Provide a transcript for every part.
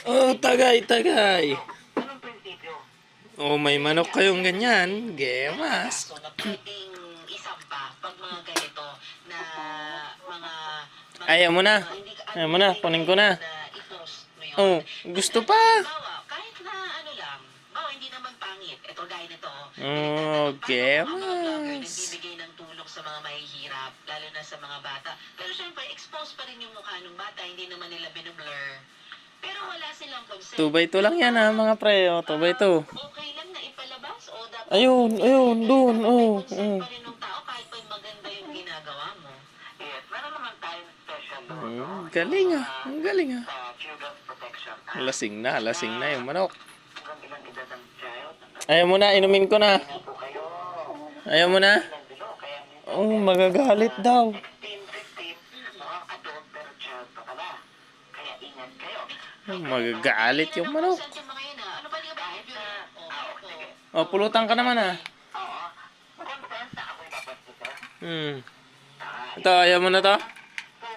Oh, tagay, tagay. Anong prinsipyo? Oh, may manok kayong ganyan. Gemas. So, na pwedeng isampa pag mga ganito na mga Ayaw mo na. hindi ka Ayaw mo na. Kunin ko na. i-post mo yun. Oh, gusto pa. Bawa, kahit na ano lang, bawa hindi naman pangit. Ito gaya nito. Oh, Mga vlogger gemas. nagbibigay ng tulong sa mga mahihirap, lalo na sa mga bata. Pero syempre, expose pa rin yung mukha ng bata, hindi naman nila binublur. Pero wala silang consent. 2x2 lang yan ha, mga pre. Oh, 2x2. Okay lang na ipalabas o dapat Ayun, ayun, doon. Oh, consent pa rin ng tao kahit pa maganda yung ginagawa mo. Yes, meron naman tayong special law, no? Galing ah. Ang galing ah. Children's Protection Act. Lasing na yung manok. Hanggang ilang edad ang child? Ayaw mo na, inumin ko na. Hindi po kayo. Ayaw mo na. Ilang below, kaya Oh, magagalit daw. 16, 15, mukhang adult pero child pa pala. Kaya ingat kayo. Magagalit yung manok. Consent yung mga yun, ah. Ano ba yung kahit na... sige. Oh, pulutan ka naman ah. Oo. Consent na ako'y babasito. Ito, ayaw mo na to? So,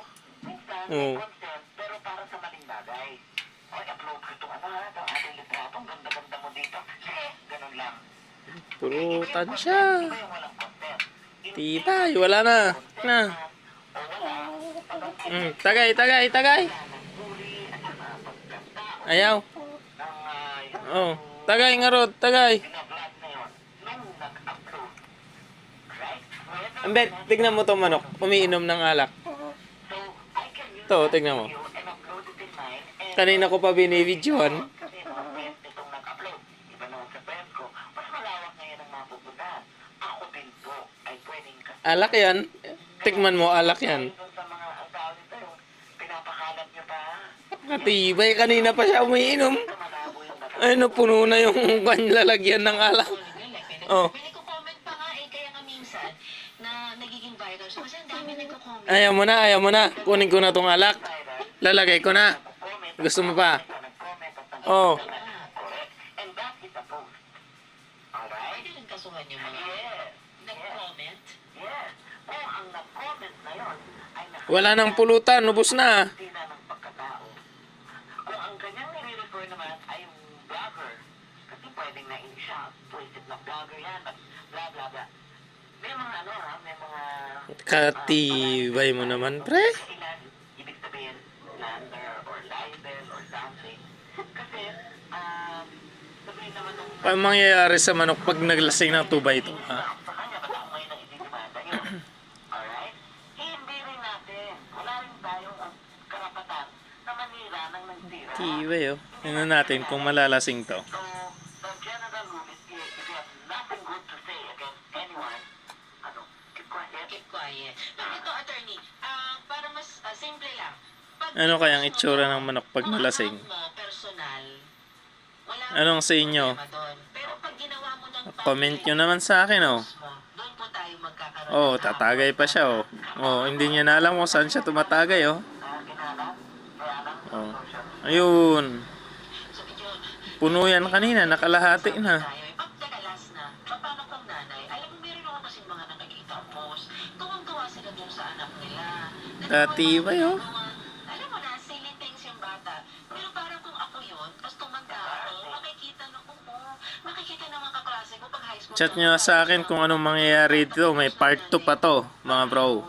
minsan, Oo. may consent, pero para sa maling bagay. Oy, upload ko itong ano ha, itong ating litrato, ang ganda-ganda mo dito. Sige, ganun lang. Pulutan siya. Iba yung walang consent. Tibay, wala na. Na. O wala, Tagay, tagay, tagay. nagbuli, at saka pagkatao Ayaw. ng yung Oh, tagay nga rod, tagay. binablog na yun, nung nag-upload. Right? Hindi, tignan mo to manok. Umiinom ng alak. So, I can use To, that tignan mo. video and upload it in mine, and Kanina ko pa binibidyohan. kasi mga friends itong nag-upload. Iba naman sa friends ko. Mas malawak ngayon ang mapupuntahan. Ako din po ay pwedeng kasi Alak yan. Tikman mo, alak yan. doon sa mga ang tao nito yung pinapakalat nyo pa. Katibay, kanina pa siya umiinom. Ito malabo yung mata. Ay, puno na yung lalagyan ng alak. Oh. Pinag-comment pa nga eh, kaya nga minsan na nagiging viral siya. Kasi ang dami nagko-comment. Ayaw mo na, ayaw mo na. Kunin ko na tong alak. Viral. Lalagay ko na. Comment. Gusto mo pa? Nag-comment at nag- Oh. Correct. And that is a post. Alright? Pwede rin kasuhan yung mga nag-comment. Yes. Kung ang nag-comment na yun ay Wala nang pulutan, ubos na. nakasina ng pagkatao. Kung ang kanyang nire-refer naman ay yung vlogger, kasi pwedeng na siya, pwede na vlogger yan, but blah blah blah. May mga ano ha, may mga Katibay mo naman, pre. kailan, ibig sabihin, slander or libel or something. Kasi, sabihin naman nung Paano mangyayari sa manok pag naglasing ng 2x2, ha? sa kanya, ba't ako ngayon ang ididimanda yun? Alright? Hindi rin natin. Wala rin tayong karapatan na manira ng nagtira. Tibay, oh. Tingnan natin kung malalasing to. So, the general rule is if you have nothing good to say against anyone, ano, keep quiet. Keep quiet. Pero ito, attorney, para mas simple lang. Pag Ano kayang itsura ng manok pag nalasing? mo, personal, wala Anong sa inyo? problema doon. Pero pag ginawa mo ng Comment nyo naman sa akin, oh. doon po tayo magkakaroon Oh, ng tatagay pa siya, oh. Oh, hindi niya na alam kung saan siya tumatagay, oh. ginala, kaya lang, Oh. Ayun. so medyo, Puno yan kanina, nakalahati na. tayo, pagkadalas na, paano kung nanay, alam mo, meron ako kasi mga nakikita ang post, tuwang-tuwa sila doon sa anak nila. Tatibay, oh. Alam mo na, silly things yung bata. Pero parang kung ako yun, tapos tumanda ako, makikita na ko mo, makikita ng mga kaklase ko pag high school. Chat nyo sa akin kung anong mangyayari dito. May part 2 pa to, mga bro.